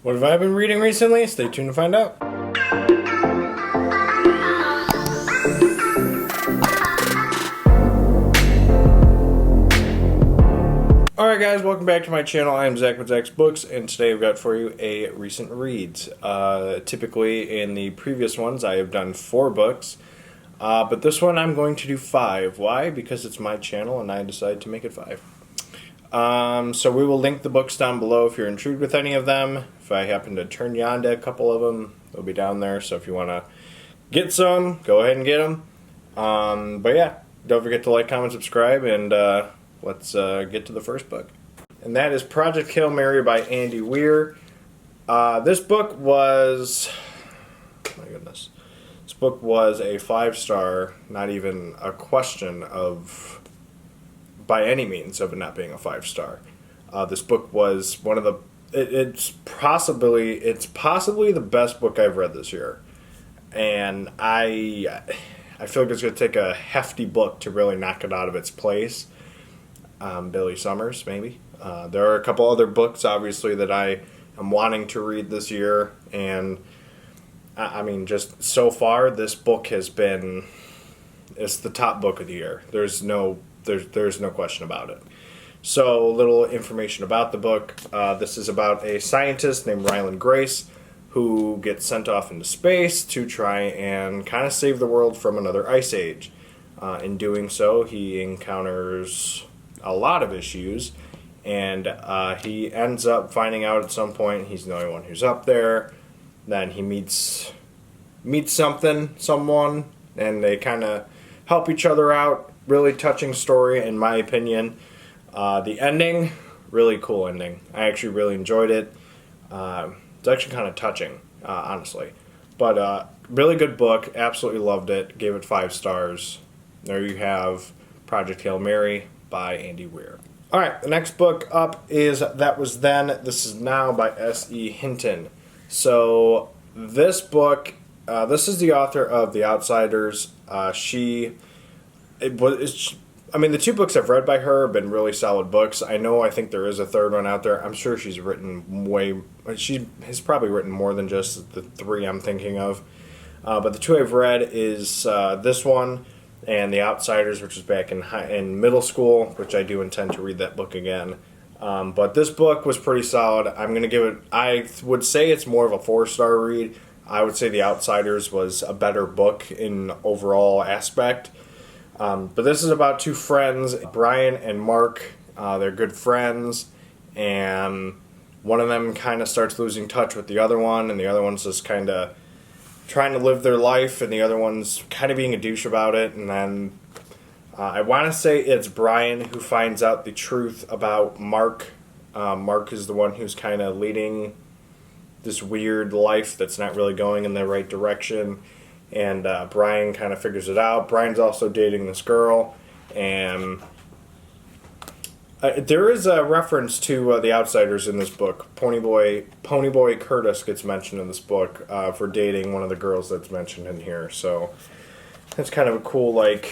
What have I been reading recently? Stay tuned to find out. Alright guys, welcome back to my channel. I am Zach with Zacks Books, and today I've got for you a recent reads. Typically in the previous ones I have done 4 books, but this one I'm going to do 5. Why? Because it's my channel and I decided to make it 5. So we will link the books down below if you're intrigued with any of them. If I happen to turn you on to a couple of them, they'll be down there. So if you want to get some, go ahead and get them. But yeah, don't forget to like, comment, subscribe, and let's get to the first book. And that is Project Hail Mary by Andy Weir. This book was, oh my goodness, this book was a 5-star, not even a question of, by any means, of it not being a 5-star. This book was one of the, it's possibly the best book I've read this year. And I feel like it's going to take a hefty book to really knock it out of its place. Billy Summers, maybe. There are a couple other books, obviously, that I am wanting to read this year, and I mean, just so far, this book has been, it's the top book of the year. There's no question about it. So, little information about the book. This is about a scientist named Ryland Grace who gets sent off into space to try and kind of save the world from another ice age. In doing so, he encounters a lot of issues, and he ends up finding out at some point he's the only one who's up there. Then he meets someone, and they kind of help each other out. Really touching story, in my opinion. The ending, really cool ending. I actually really enjoyed it. It's actually kind of touching, honestly. But really good book. Absolutely loved it. Gave it 5 stars. There you have Project Hail Mary by Andy Weir. Alright, the next book up is That Was Then, This Is Now by S.E. Hinton. So, this book, this is the author of The Outsiders. The 2 books I've read by her have been really solid books. I think there is a third one out there. I'm sure she has probably written more than just the 3 I'm thinking of. But the 2 I've read is this one and The Outsiders, which was back in middle school, which I do intend to read that book again. But this book was pretty solid. I'm going to give it, I would say it's more of a 4-star read. I would say The Outsiders was a better book in overall aspect. But this is about 2 friends, Brian and Mark. They're good friends, and one of them kind of starts losing touch with the other one, and the other one's just kind of trying to live their life, and the other one's kind of being a douche about it. And then I want to say it's Brian who finds out the truth about Mark. Mark is the one who's kind of leading this weird life that's not really going in the right direction. And Brian kind of figures it out. Brian's also dating this girl, and there is a reference to The Outsiders in this book. Ponyboy Curtis gets mentioned in this book for dating one of the girls that's mentioned in here. So that's kind of a cool, like,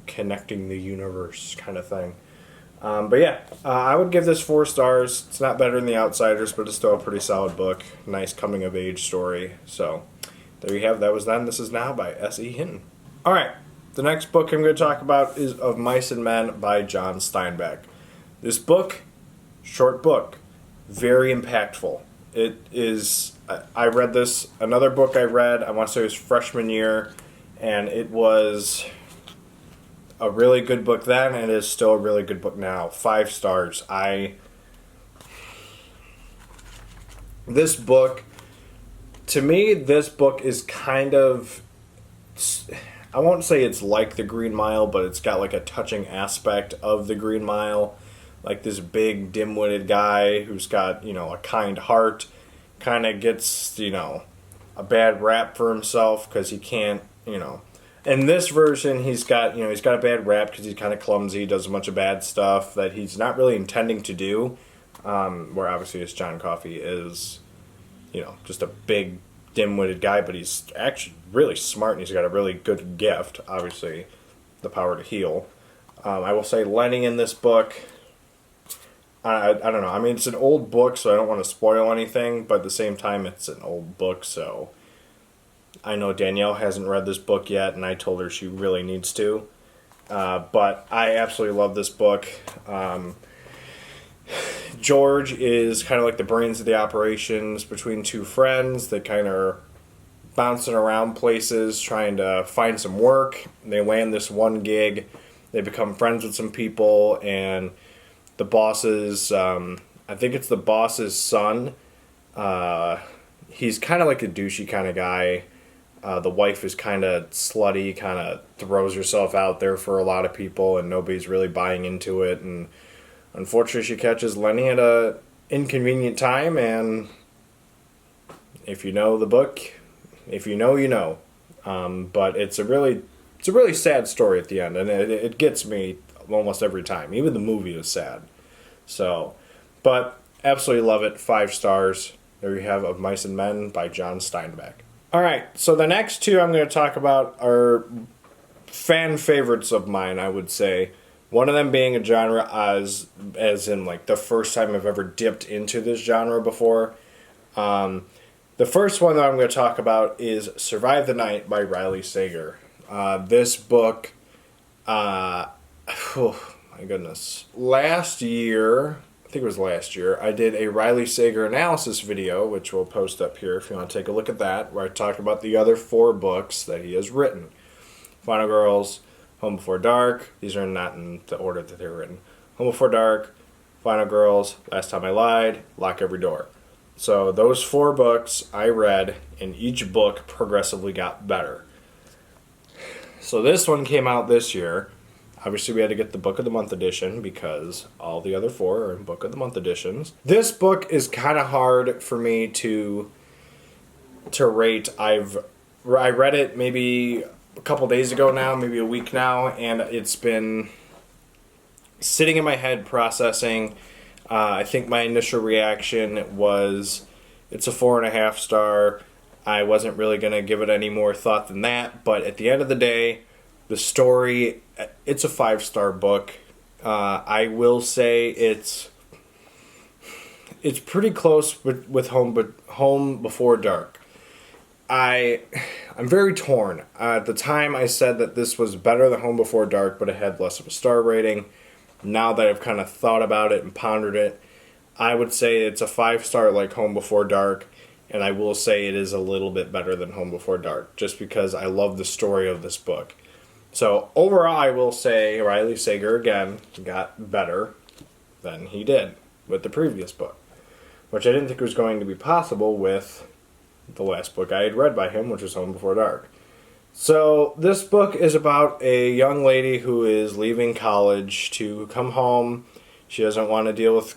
connecting the universe kind of thing. But yeah, I would give this 4 stars. It's not better than The Outsiders, but it's still a pretty solid book. Nice coming-of-age story. So there you have That Was Then, This Is Now by S.E. Hinton. Alright, the next book I'm going to talk about is Of Mice and Men by John Steinbeck. This book, short book, very impactful. It is, I read this, another book I read, I want to say it was freshman year, and it was a really good book then, and it is still a really good book now. 5 stars. To me, this book is kind of, I won't say it's like The Green Mile, but it's got like a touching aspect of The Green Mile. Like this big, dim-witted guy who's got, a kind heart, kind of gets, a bad rap for himself because he can't, In this version, he's got a bad rap because he's kind of clumsy, does a bunch of bad stuff that he's not really intending to do. Where obviously this John Coffey is, just a big, dim-witted guy, but he's actually really smart and he's got a really good gift, obviously, the power to heal. I will say Lenny in this book, I don't know. I mean, it's an old book, so I don't want to spoil anything, but at the same time, it's an old book, so I know Danielle hasn't read this book yet, and I told her she really needs to. But I absolutely love this book. George is kind of like the brains of the operations between two friends. They kind of bouncing around places trying to find some work. They land this one gig. They become friends with some people, and the boss's, I think it's the boss's son. He's kind of like a douchey kind of guy. The wife is kind of slutty, kind of throws herself out there for a lot of people, and nobody's really buying into it. And unfortunately, she catches Lenny at a inconvenient time, and if you know the book, if you know, you know. But it's a really sad story at the end, and it gets me almost every time. Even the movie is sad. So, but absolutely love it. 5 stars. There you have Of Mice and Men by John Steinbeck. All right, so the next two I'm going to talk about are fan favorites of mine, I would say. One of them being a genre as in like the first time I've ever dipped into this genre before. The first one that I'm going to talk about is Survive the Night by Riley Sager. This book, oh my goodness. Last year, I think it was last year, I did a Riley Sager analysis video, which we'll post up here if you want to take a look at that, where I talked about the other 4 books that he has written. Final Girls, Home Before Dark. These are not in the order that they were written. Home Before Dark, Final Girls, Last Time I Lied, Lock Every Door. So those 4 books I read, and each book progressively got better. So this one came out this year. Obviously, we had to get the Book of the Month edition because all the other 4 are in Book of the Month editions. This book is kind of hard for me to rate. I read it maybe a couple days ago now, maybe a week now, and it's been sitting in my head processing. I think my initial reaction was it's a 4.5 star. I wasn't really going to give it any more thought than that, but at the end of the day, the story, it's a 5-star book. I will say it's pretty close with Home Before Dark. I'm very torn. At the time, I said that this was better than Home Before Dark, but it had less of a star rating. Now that I've kind of thought about it and pondered it, I would say it's a 5-star like Home Before Dark, and I will say it is a little bit better than Home Before Dark, just because I love the story of this book. So overall, I will say Riley Sager, again, got better than he did with the previous book, which I didn't think was going to be possible with the last book I had read by him, which was Home Before Dark. So this book is about a young lady who is leaving college to come home. She doesn't want to deal with,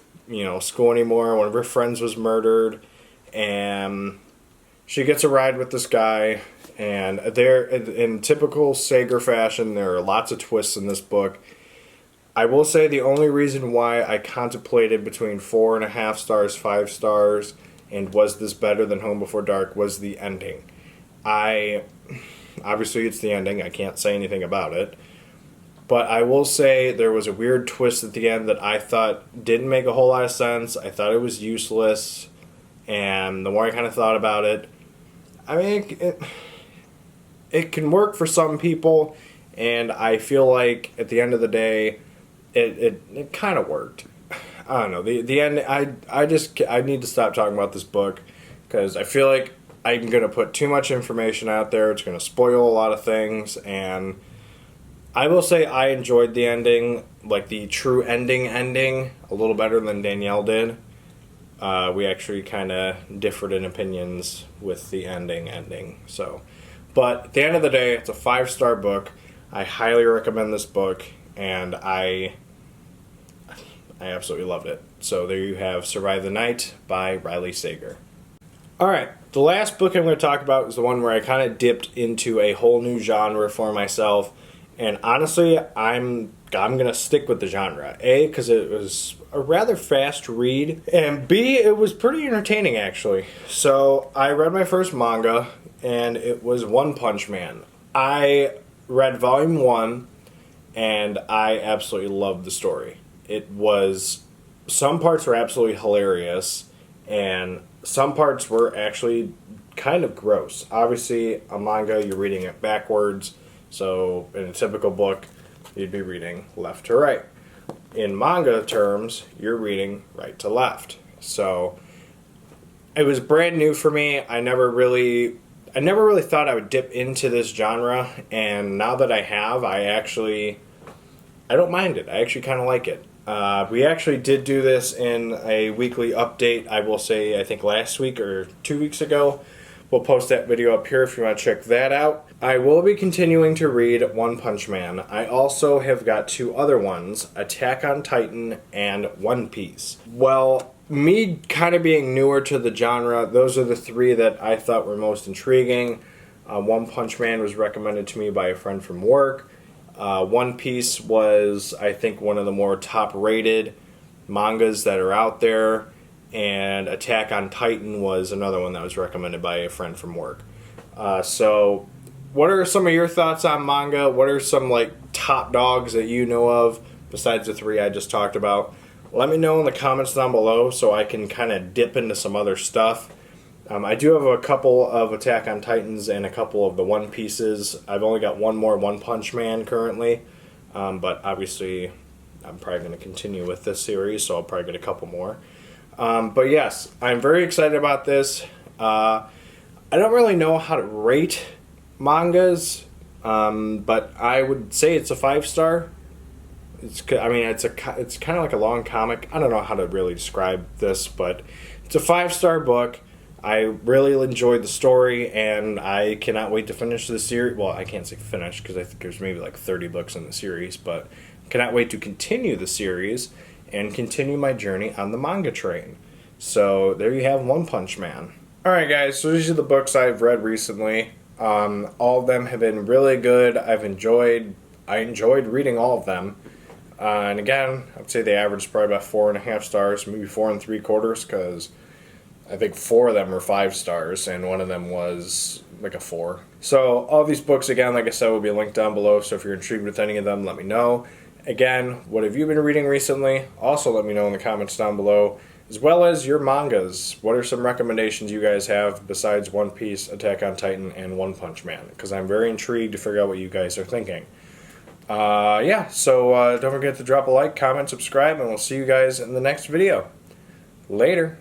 school anymore. One of her friends was murdered, and she gets a ride with this guy. And there, in typical Sager fashion, there are lots of twists in this book. I will say the only reason why I contemplated between 4.5 stars, 5 stars, and was this better than Home Before Dark was the ending. Obviously it's the ending, I can't say anything about it. But I will say there was a weird twist at the end that I thought didn't make a whole lot of sense. I thought it was useless. And the more I kind of thought about it, I mean, it can work for some people, and I feel like at the end of the day, it kind of worked. I don't know. The end. I need to stop talking about this book because I feel like I'm gonna put too much information out there. It's gonna spoil a lot of things, and I will say I enjoyed the ending, like the true ending, a little better than Danielle did. We actually kind of differed in opinions with the ending. So. But at the end of the day, it's a 5-star book. I highly recommend this book, and I absolutely loved it. So there you have Survive the Night by Riley Sager. Alright, the last book I'm going to talk about is the one where I kind of dipped into a whole new genre for myself. And honestly, I'm going to stick with the genre. A, because it was a rather fast read, and B, it was pretty entertaining, actually. So I read my first manga, and it was One Punch Man. I read Volume 1, and I absolutely loved the story. It was some parts were absolutely hilarious, and some parts were actually kind of gross. Obviously, a manga, you're reading it backwards, so in a typical book, you'd be reading left to right. In manga terms, you're reading right to left. So it was brand new for me. I never really thought I would dip into this genre, and now that I have, I don't mind it. I actually kind of like it. We actually did do this in a weekly update, I will say, I think last week or 2 weeks ago. We'll post that video up here if you want to check that out. I will be continuing to read One Punch Man. I also have got two other ones, Attack on Titan and One Piece. Well, me kind of being newer to the genre, those are the three that I thought were most intriguing. One Punch Man was recommended to me by a friend from work. One Piece was, I think, one of the more top-rated mangas that are out there, and Attack on Titan was another one that was recommended by a friend from work. So, what are some of your thoughts on manga? What are some top dogs that you know of besides the three I just talked about? Let me know in the comments down below so I can kind of dip into some other stuff. I do have a couple of Attack on Titans and a couple of the One Pieces. I've only got one more One Punch Man currently, but obviously I'm probably going to continue with this series, so I'll probably get a couple more. But yes, I'm very excited about this. I don't really know how to rate mangas, but I would say it's a 5-star. It's kind of like a long comic. I don't know how to really describe this, but it's a 5-star book. I really enjoyed the story, and I cannot wait to finish the series. Well, I can't say finish because I think there's maybe 30 books in the series, but cannot wait to continue the series and continue my journey on the manga train. So there you have One Punch Man. Alright guys, so these are the books I've read recently. All of them have been really good. I enjoyed reading all of them. And again, I'd say the average is probably about 4.5 stars, maybe 4 3/4, because I think 4 of them were 5 stars, and one of them was a 4. So all these books, again, like I said, will be linked down below, so if you're intrigued with any of them, let me know. Again, what have you been reading recently? Also let me know in the comments down below, as well as your mangas. What are some recommendations you guys have besides One Piece, Attack on Titan, and One Punch Man? Because I'm very intrigued to figure out what you guys are thinking. So don't forget to drop a like, comment, subscribe, and we'll see you guys in the next video. Later.